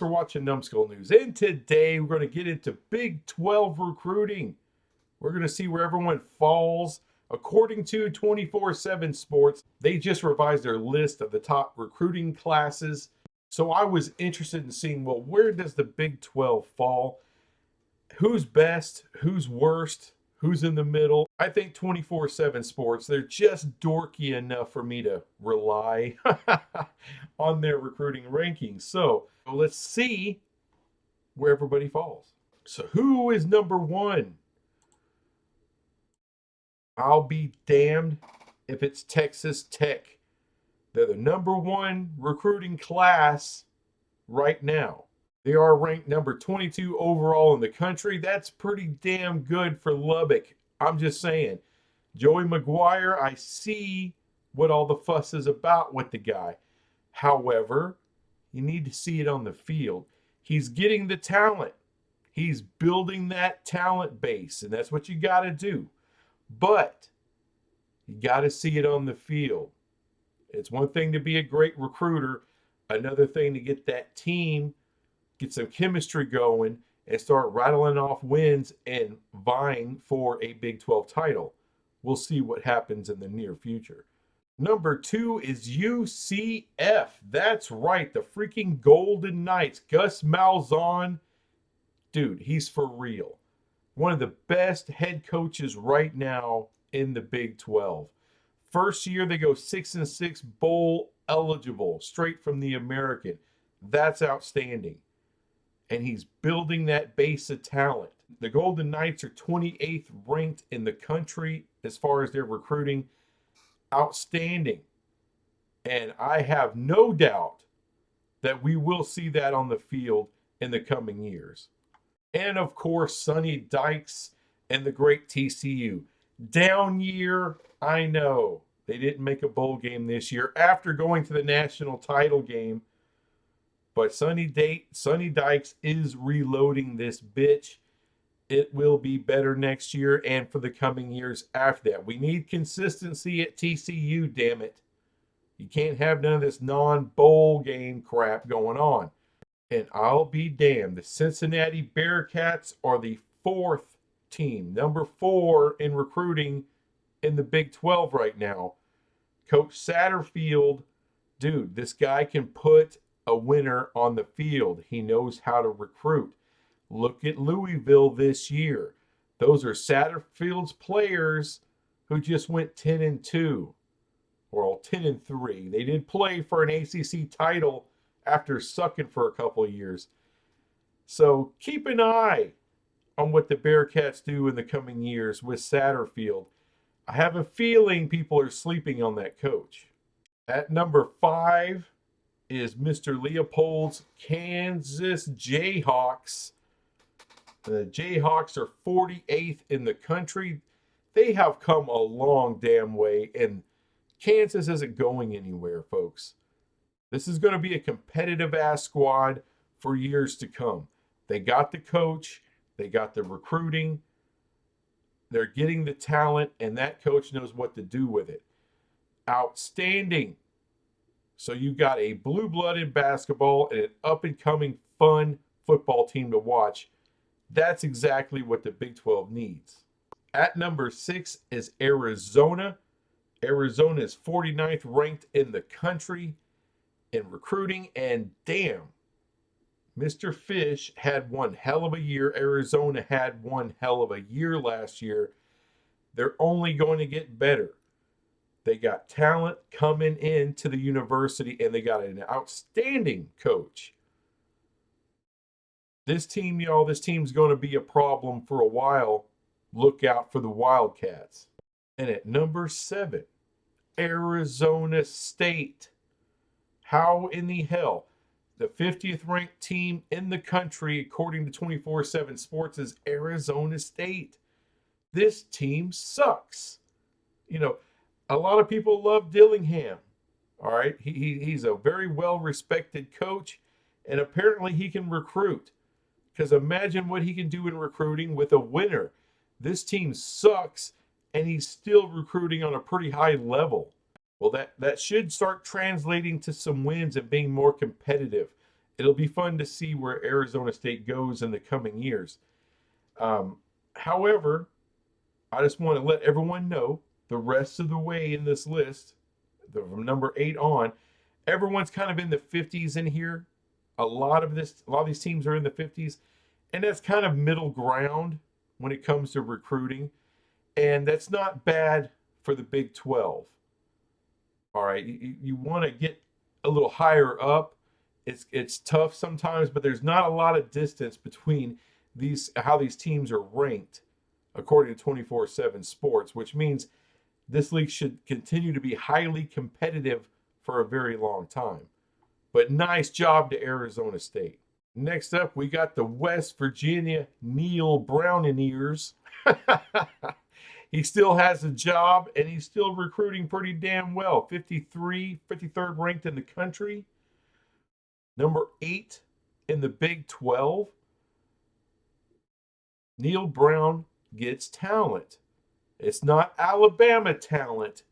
for watching Numbskull News. And today we're going to get into Big 12 recruiting. We're going to see where everyone falls. According to 24/7 Sports, they just revised their list of the top recruiting classes. So I was interested in seeing, well, where does the Big 12 fall? Who's best? Who's worst? Who's in the middle? I think 24/7 Sports, they're just dorky enough for me to rely on their recruiting rankings. So let's see where everybody falls. So who is number one? I'll be damned if it's Texas Tech. They're the number one recruiting class right now. They are ranked number 22 overall in the country. That's pretty damn good for Lubbock. I'm just saying. Joey McGuire, I see what all the fuss is about with the guy. However, you need to see it on the field. He's getting the talent. He's building that talent base, and that's what you got to do. But you got to see it on the field. It's one thing to be a great recruiter, another thing to get that team, get some chemistry going, and start rattling off wins and vying for a Big 12 title. We'll see what happens in the near future. Number two is UCF. That's right, the freaking Golden Knights. Gus Malzahn, dude, he's for real. One of the best head coaches right now in the Big 12. First year, they go 6-6 bowl eligible, straight from the American. That's outstanding. And he's building that base of talent. The Golden Knights are 28th ranked in the country as far as their recruiting. Outstanding. And I have no doubt that we will see that on the field in the coming years. And of course, Sonny Dykes and the great TCU. Down year, I know. They didn't make a bowl game this year after going to the national title game. But Sonny Dykes is reloading this bitch. It will be better next year and for the coming years after that. We need consistency at TCU, damn it. You can't have none of this non-bowl game crap going on. And I'll be damned. The Cincinnati Bearcats are the fourth team, number 4 in recruiting in the Big 12 right now. Coach Satterfield, dude, this guy can put a winner on the field. He knows how to recruit. Look at Louisville this year. Those are Satterfield's players who just went 10-2 or 10-3. They did play for an ACC title after sucking for a couple of years. So keep an eye on what the Bearcats do in the coming years with Satterfield. I have a feeling people are sleeping on that coach. At number 5 is Mr. Leopold's Kansas Jayhawks. The Jayhawks are 48th in the country. They have come a long damn way, and Kansas isn't going anywhere, folks. This is going to be a competitive-ass squad for years to come. They got the coach. They got the recruiting. They're getting the talent, and that coach knows what to do with it. Outstanding. So you got a blue-blooded basketball and an up-and-coming fun football team to watch. That's exactly what the Big 12 needs. At number 6 is Arizona. Arizona is 49th ranked in the country in recruiting, and damn, Mr. Fish had one hell of a year. Arizona had one hell of a year last year. They're only going to get better. They got talent coming into the university, and they got an outstanding coach. This team, y'all, this team's going to be a problem for a while. Look out for the Wildcats. And at number 7, Arizona State. How in the hell? The 50th ranked team in the country, according to 24/7 Sports, is Arizona State. This team sucks. You know, a lot of people love Dillingham. All right. He's a very well-respected coach, and apparently he can recruit. Because imagine what he can do in recruiting with a winner. This team sucks, and he's still recruiting on a pretty high level. Well, that should start translating to some wins and being more competitive, it'll be fun to see where Arizona State goes in the coming years. However, I just want to let everyone know the rest of the way in this list, from number 8 on, everyone's kind of in the 50s in here. A lot of these teams are in the 50s, and that's kind of middle ground when it comes to recruiting, and that's not bad for the Big 12. All right, you want to get a little higher up. It's tough sometimes, but there's not a lot of distance between how these teams are ranked according to 24/7 Sports, which means this league should continue to be highly competitive for a very long time. But nice job to Arizona State. Next up, we got the West Virginia Neal Brownineers. He still has a job, and he's still recruiting pretty damn well. 53rd ranked in the country. Number 8 in the Big 12. Neal Brown gets talent. It's not Alabama talent,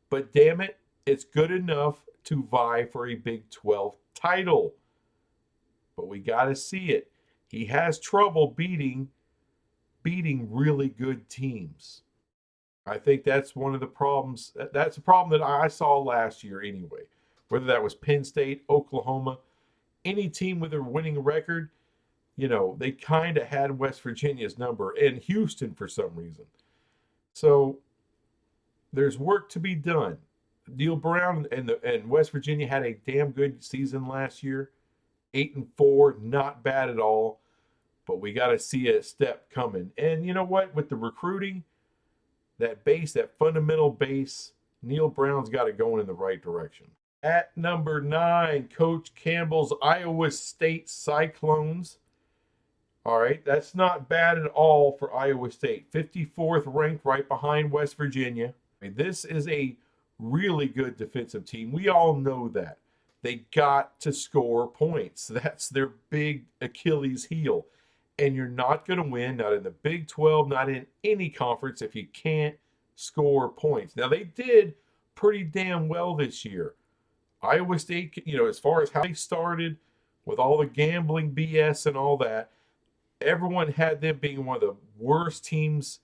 but damn it, it's good enough to vie for a Big 12 title. But we got to see it. He has trouble beating really good teams. I think that's one of the problems. That's a problem that I saw last year anyway. Whether that was Penn State, Oklahoma, any team with a winning record, they kind of had West Virginia's number, and Houston for some reason. So there's work to be done. Neal Brown and West Virginia had a damn good season last year. 8-4, not bad at all. But we got to see a step coming. And you know what? With the recruiting, that fundamental base, Neal Brown's got it going in the right direction. At number 9, Coach Campbell's Iowa State Cyclones. All right, that's not bad at all for Iowa State. 54th ranked, right behind West Virginia. This is a really good defensive team. We all know that. They got to score points. That's their big Achilles heel. And you're not going to win, not in the Big 12, not in any conference, if you can't score points. Now, they did pretty damn well this year. Iowa State, as far as how they started with all the gambling BS and all that, everyone had them being one of the worst teams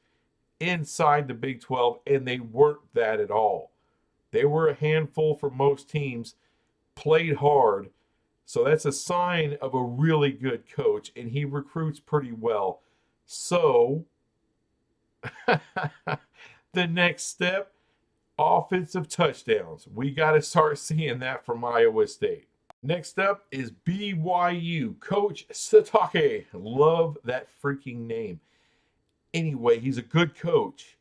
inside the Big 12, and they weren't that at all. They were a handful for most teams, played hard. So that's a sign of a really good coach, and he recruits pretty well. So the next step, offensive touchdowns. We got to start seeing that from Iowa State. Next up is BYU. Coach Satake. Love that freaking name. Anyway, he's a good coach,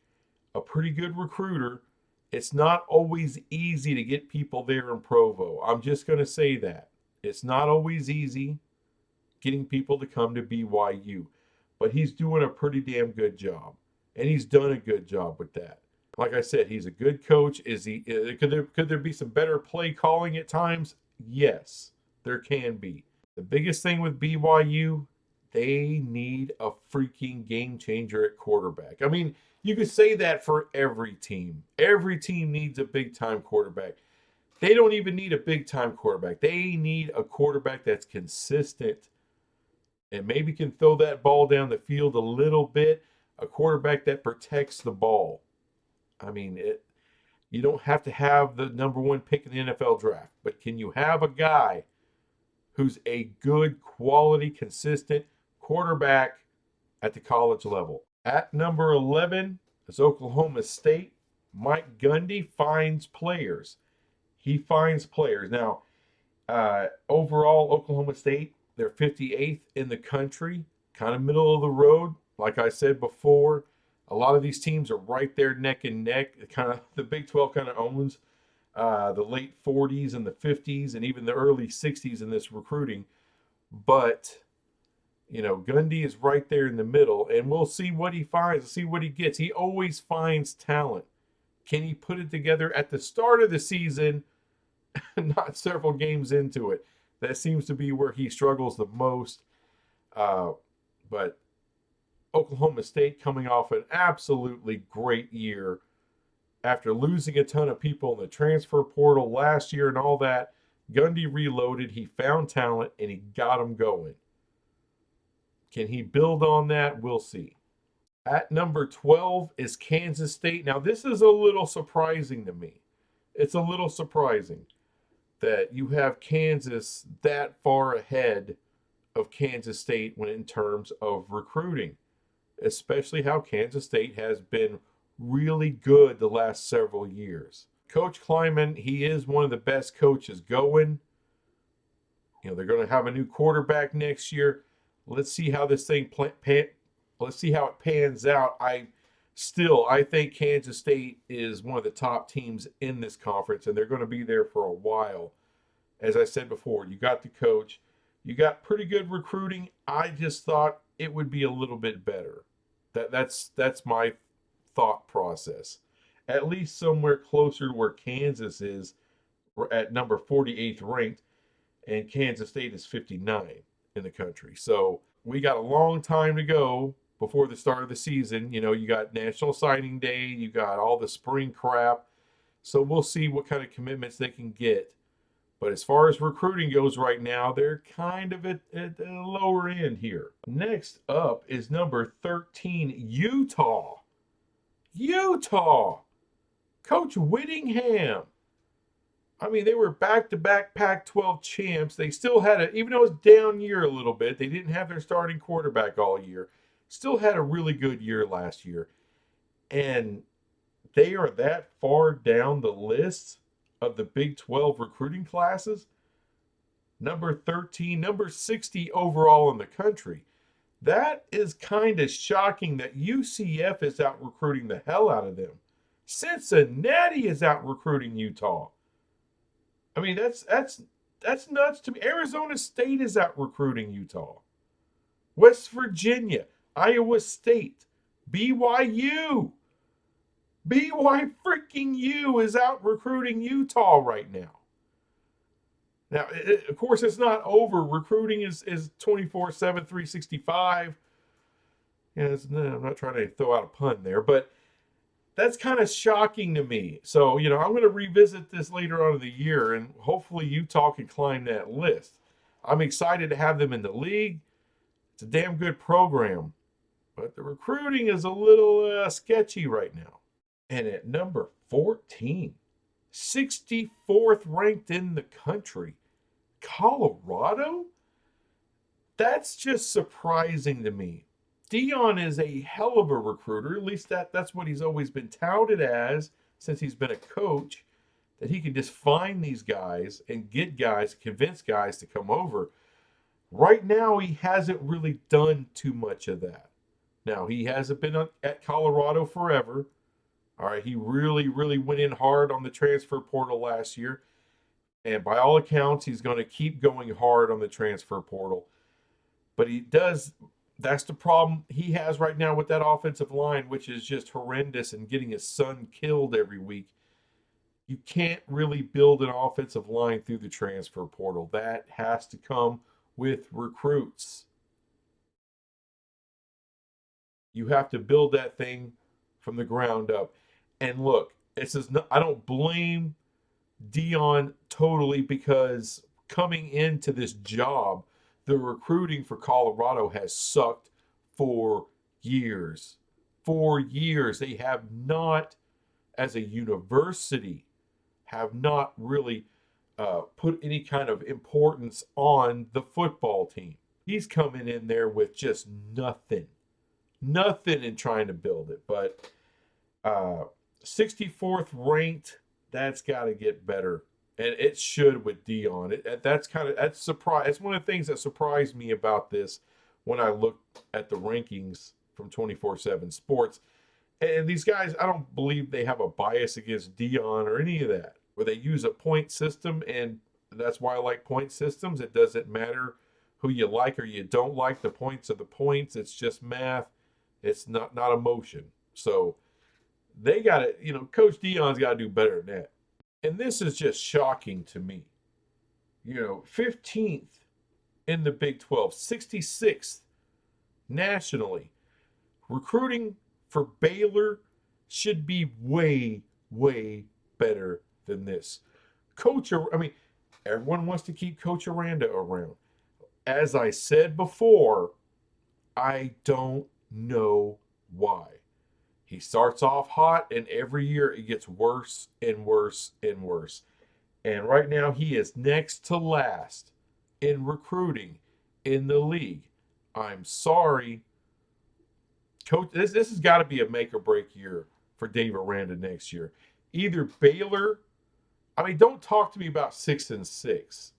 a pretty good recruiter. It's not always easy to get people there in Provo. I'm just going to say that. It's not always easy getting people to come to BYU, but he's doing a pretty damn good job, and he's done a good job with that. Like I said, he's a good coach. Could there be some better play calling at times? Yes, there can be. The biggest thing with BYU, they need a freaking game changer at quarterback. I mean, you could say that for every team. Every team needs a big-time quarterback. They don't even need a big-time quarterback. They need a quarterback that's consistent and maybe can throw that ball down the field a little bit, a quarterback that protects the ball. I mean, you don't have to have the number 1 pick in the NFL draft, but can you have a guy who's a good, quality, consistent quarterback at the college level? At number 11 is Oklahoma State. Mike Gundy finds players. He finds players. Now, overall, Oklahoma State, they're 58th in the country, kind of middle of the road. Like I said before, a lot of these teams are right there neck and neck. The Big 12 kind of owns the late 40s and the 50s and even the early 60s in this recruiting. But, Gundy is right there in the middle, and we'll see what he finds, see what he gets. He always finds talent. Can he put it together at the start of the season, not several games into it? That seems to be where he struggles the most. But Oklahoma State coming off an absolutely great year after losing a ton of people in the transfer portal last year and all that. Gundy reloaded. He found talent and he got them going. Can he build on that? We'll see. At number 12 is Kansas State. Now, this is a little surprising to me. It's a little surprising that you have Kansas that far ahead of Kansas State when in terms of recruiting, especially how Kansas State has been really good the last several years. Coach Klieman, he is one of the best coaches going. They're going to have a new quarterback next year. Let's see how this thing let's see how it pans out. I think Kansas State is one of the top teams in this conference, and they're going to be there for a while. As I said before, you got the coach, you got pretty good recruiting. I just thought it would be a little bit better. That's my thought process. At least somewhere closer to where Kansas is. We're at number 48th ranked, and Kansas State is 59 in the country. So we got a long time to go before the start of the season. You got National Signing Day, you got all the spring crap. So we'll see what kind of commitments they can get. But as far as recruiting goes right now, they're kind of at the lower end here. Next up is number 13, Utah. Utah. Coach Whittingham. I mean, they were back-to-back Pac-12 champs. They still had even though it was down year a little bit, they didn't have their starting quarterback all year. Still had a really good year last year. And they are that far down the list of the Big 12 recruiting classes. Number 13, number 60 overall in the country. That is kind of shocking that UCF is out recruiting the hell out of them. Cincinnati is out recruiting Utah. I mean, that's nuts to me. Arizona State is out recruiting Utah. West Virginia, Iowa State, BYU. BY freaking U is out recruiting Utah right now. Now, of course, it's not over. Recruiting is 24/7, 365. I'm not trying to throw out a pun there, but that's kind of shocking to me. So, I'm going to revisit this later on in the year, and hopefully Utah can climb that list. I'm excited to have them in the league. It's a damn good program, but the recruiting is a little sketchy right now. And at number 14, 64th ranked in the country, Colorado? That's just surprising to me. Deion is a hell of a recruiter. At least that's what he's always been touted as since he's been a coach, that he can just find these guys and get guys, convince guys to come over. Right now, he hasn't really done too much of that. Now, he hasn't been at Colorado forever. All right, he really, really went in hard on the transfer portal last year. And by all accounts, he's going to keep going hard on the transfer portal. But that's the problem he has right now with that offensive line, which is just horrendous and getting his son killed every week. You can't really build an offensive line through the transfer portal. That has to come with recruits. You have to build that thing from the ground up. And look, I don't blame Deion totally, because coming into this job, the recruiting for Colorado has sucked for years. For years. They have not, as a university, have not really put any kind of importance on the football team. He's coming in there with just nothing and trying to build it. But 64th ranked, that's got to get better, and it should with Deion. That's surprise. It's one of the things that surprised me about this when I looked at the rankings from 24/7 Sports. And these guys, I don't believe they have a bias against Deion or any of that, where they use a point system, and that's why I like point systems. It doesn't matter who you like or you don't like. The points are the points. It's just math. It's not emotion. So they got to, Coach Deion's got to do better than that. And this is just shocking to me. 15th in the Big 12, 66th nationally. Recruiting for Baylor should be way, way better than this. Everyone wants to keep Coach Aranda around. As I said before, I don't know why. He starts off hot, and every year it gets worse and worse and worse. And right now, he is next to last in recruiting in the league. I'm sorry. Coach, this has got to be a make or break year for Dave Aranda next year. Either Baylor, I mean, don't talk to me about 6-6.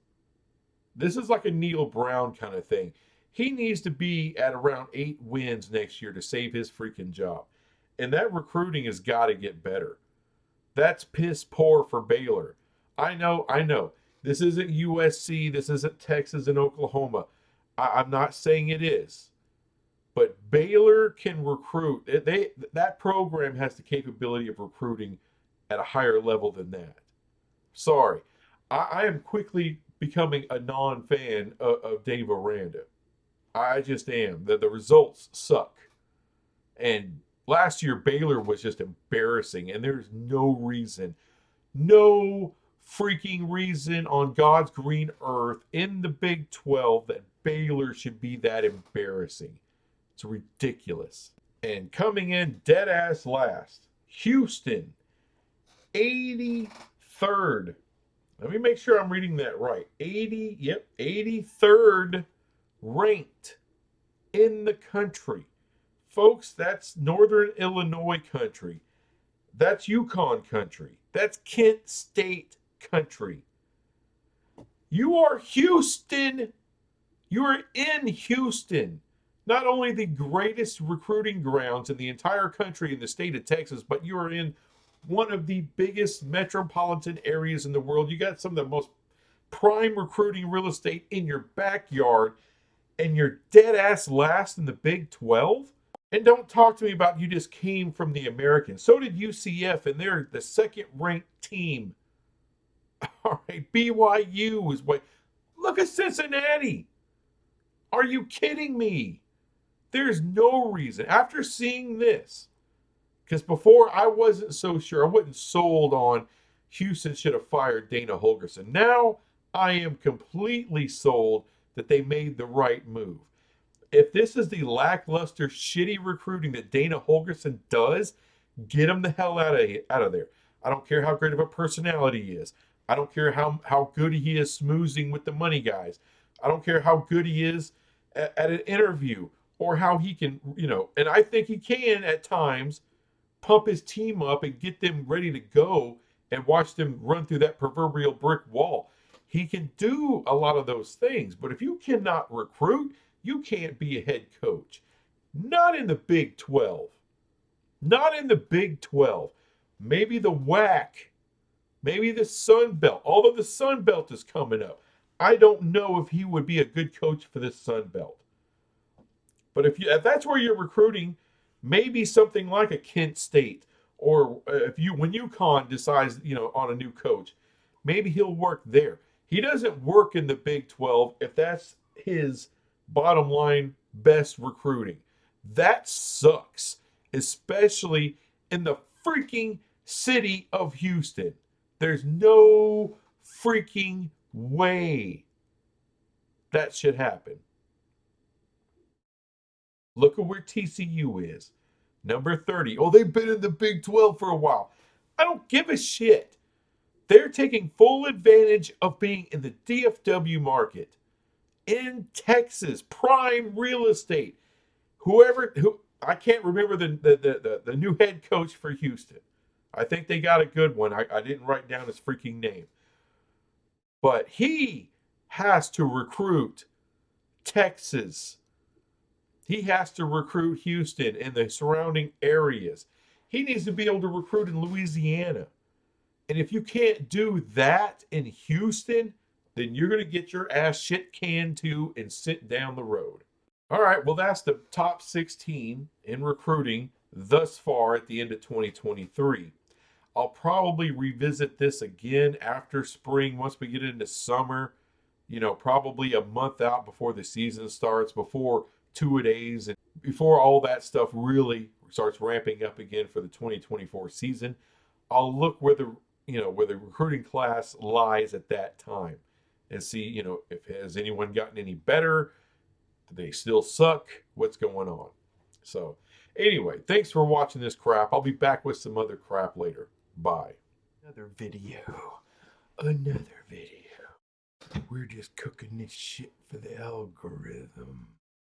This is like a Neil Brown kind of thing. He needs to be at around 8 wins next year to save his freaking job. And that recruiting has got to get better. That's piss poor for Baylor. I know. This isn't USC. This isn't Texas and Oklahoma. I'm not saying it is. But Baylor can recruit. That program has the capability of recruiting at a higher level than that. Sorry. I am quickly becoming a non-fan of Dave Aranda. I just am. The results suck. And last year, Baylor was just embarrassing, and there's no freaking reason on God's green earth in the Big 12 that Baylor should be that embarrassing. It's ridiculous. And coming in dead ass last, Houston, 83rd. Let me make sure I'm reading that right. 83rd ranked in the country. Folks, that's Northern Illinois country. That's Yukon country. That's Kent State country. You are Houston. You are in Houston. Not only the greatest recruiting grounds in the entire country in the state of Texas, but you are in one of the biggest metropolitan areas in the world. You got some of the most prime recruiting real estate in your backyard, and you're dead ass last in the Big 12? And don't talk to me about you just came from the American. So did UCF, and they're the second ranked team. All right, BYU is what. Look at Cincinnati. Are you kidding me? There's no reason. After seeing this, because before I wasn't so sure, I wasn't sold on Houston should have fired Dana Holgorsen. Now I am completely sold that they made the right move. If this is the lackluster, shitty recruiting that Dana Holgorsen does, get him the hell out of there. I don't care how great of a personality he is. I don't care how good he is smoozing with the money guys. I don't care how good he is at an interview or how he can, and I think he can at times pump his team up and get them ready to go and watch them run through that proverbial brick wall. He can do a lot of those things, but if you cannot recruit, you can't be a head coach. Not in the Big 12. Not in the Big 12. Maybe the WAC. Maybe the Sun Belt. Although the Sun Belt is coming up. I don't know if he would be a good coach for this Sun Belt. But if that's where you're recruiting, maybe something like a Kent State, or when UConn decides, on a new coach, maybe he'll work there. He doesn't work in the Big 12 if that's his bottom line best recruiting. That sucks, especially in the freaking city of Houston. There's no freaking way that should happen. Look at where TCU is. Number 30. Oh, they've been in the Big 12 for a while. I don't give a shit. They're taking full advantage of being in the DFW market. In Texas, prime real estate. Who I can't remember the new head coach for Houston. I think they got a good one. I didn't write down his freaking name. But he has to recruit Texas. He has to recruit Houston and the surrounding areas. He needs to be able to recruit in Louisiana. And if you can't do that in Houston, then you're going to get your ass shit canned to and sit down the road. All right, well, that's the top 16 in recruiting thus far at the end of 2023. I'll probably revisit this again after spring, once we get into summer, probably a month out before the season starts, before two-a-days, and before all that stuff really starts ramping up again for the 2024 season. I'll look where the recruiting class lies at that time. and see, if has anyone gotten any better? Do they still suck? What's going on? So, anyway, thanks for watching this crap. I'll be back with some other crap later. Bye. Another video. Another video. We're just cooking this shit for the algorithm.